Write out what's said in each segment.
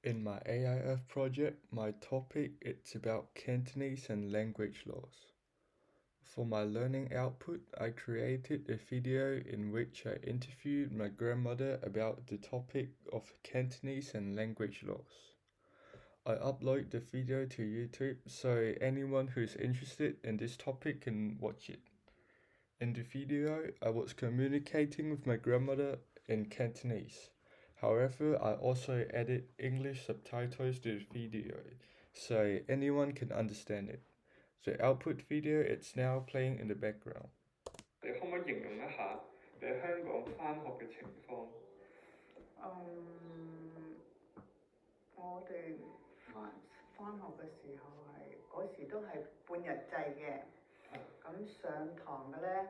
In my AIF project, my topic is about Cantonese and language laws. For my learning output, I created a video in which I interviewed my grandmother about the topic of Cantonese and language laws. I upload the video to YouTube so anyone who is interested in this topic can watch it. In the video, I was communicating with my grandmother in Cantonese. However, I also added English subtitles to the video so anyone can understand it. The output video is now playing in the background. 你可唔可以形容一下你喺香港返學嘅情況？嗯，我哋返學嘅時候係嗰時都係半日制嘅，咁上堂嘅咧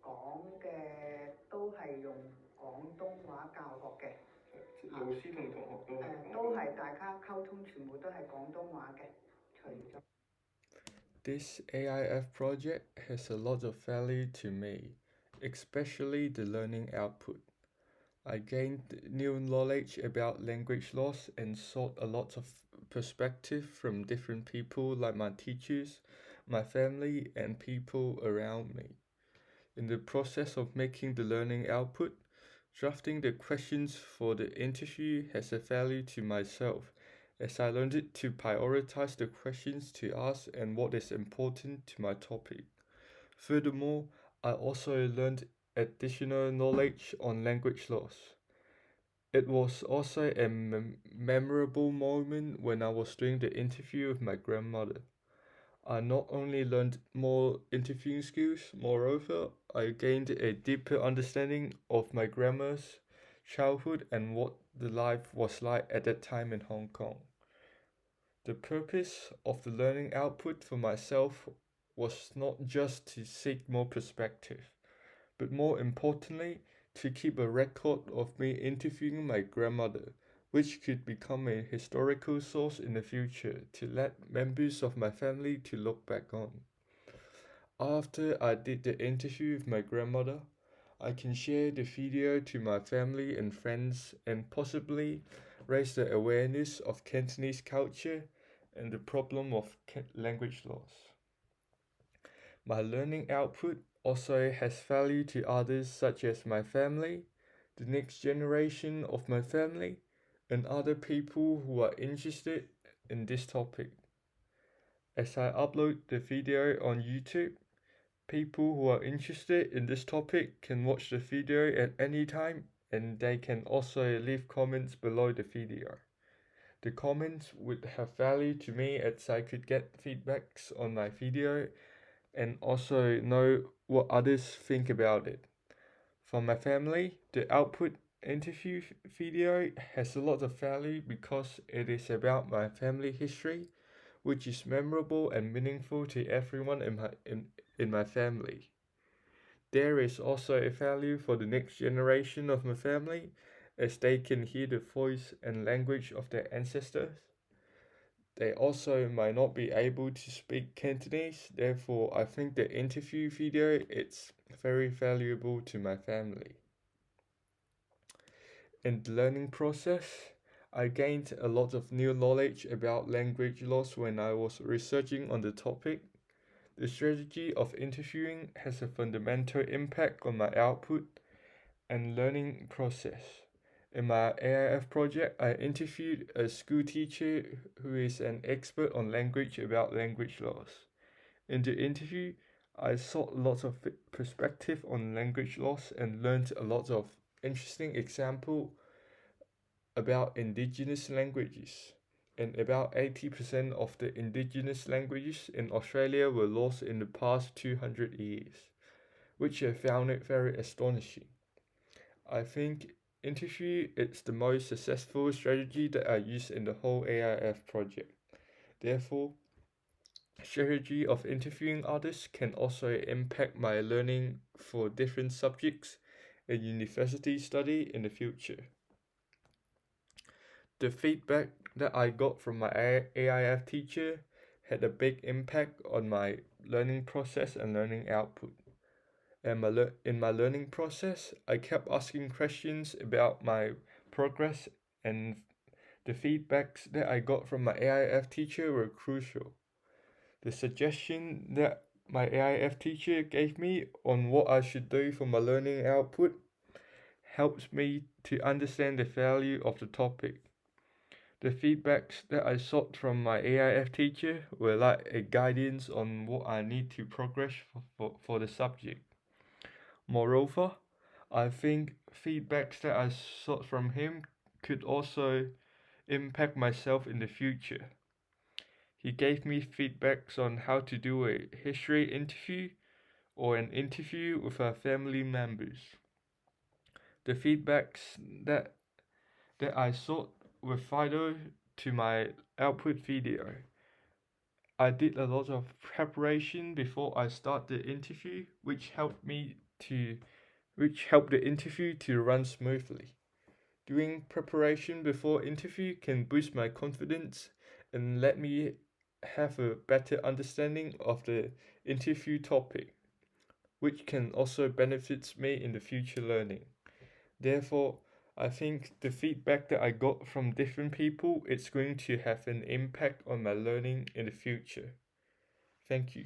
講嘅都係用廣東話教學嘅。老師同同學都係講都係大家溝通全部都係廣東話嘅，除咗。This AIF project has a lot of value to me, especially the learning output. I gained new knowledge about language laws and sought a lot of perspective from different people like my teachers, my family, and people around me. In the process of making the learning output, drafting the questions for the interview has a value to myself, as I learned to prioritize the questions to ask and what is important to my topic. Furthermore, I also learned additional knowledge on language laws. It was also a memorable moment when I was doing the interview with my grandmother. I not only learned more interviewing skills, moreover, I gained a deeper understanding of my grandma's childhood and what the life was like at that time in Hong Kong. The purpose of the learning output for myself was not just to seek more perspective, but more importantly, to keep a record of me interviewing my grandmother, which could become a historical source in the future to let members of my family to look back on. After I did the interview with my grandmother, I can share the video to my family and friends and possibly raise the awareness of Cantonese culture and the problem of language loss. My learning output also has value to others such as my family, the next generation of my family, and other people who are interested in this topic. As I upload the video on YouTube, people who are interested in this topic can watch the video at any time and they can also leave comments below the video. The comments would have value to me as I could get feedbacks on my video and also know what others think about it. For my family, the output interview video has a lot of value because it is about my family history, which is memorable and meaningful to everyone in my family. There is also a value for the next generation of my family, as they can hear the voice and language of their ancestors. They also might not be able to speak Cantonese, therefore I think the interview video is very valuable to my family. In the learning process, I gained a lot of new knowledge about language laws when I was researching on the topic. The strategy of interviewing has a fundamental impact on my output and learning process. In my AIF project, I interviewed a school teacher who is an expert on language about language laws. In the interview, I sought lots of perspective on language laws and learned a lot of interesting example about indigenous languages. And about 80% of the indigenous languages in Australia were lost in the past 200 years, which I found it very astonishing. I think interview is the most successful strategy that I use in the whole AIF project. Therefore, strategy of interviewing others can also impact my learning for different subjects in university study in the future. The feedback that I got from my AIF teacher had a big impact on my learning process and learning output. And in my learning process, I kept asking questions about my progress and The feedbacks that I got from my AIF teacher were crucial. The suggestion that my AIF teacher gave me on what I should do for my learning output helps me to understand the value of the topic. The feedbacks that I sought from my AIF teacher were like a guidance on what I need to progress for the subject. Moreover, I think feedbacks that I sought from him could also impact myself in the future. He gave me feedbacks on how to do a history interview or an interview with our family members. The feedbacks that I sought were vital to my output video. I did a lot of preparation before I start the interview, which helped the interview to run smoothly. Doing preparation before interview can boost my confidence and let me have a better understanding of the interview topic, which can also benefit me in the future learning. Therefore, I think the feedback that I got from different people is going to have an impact on my learning in the future. Thank you.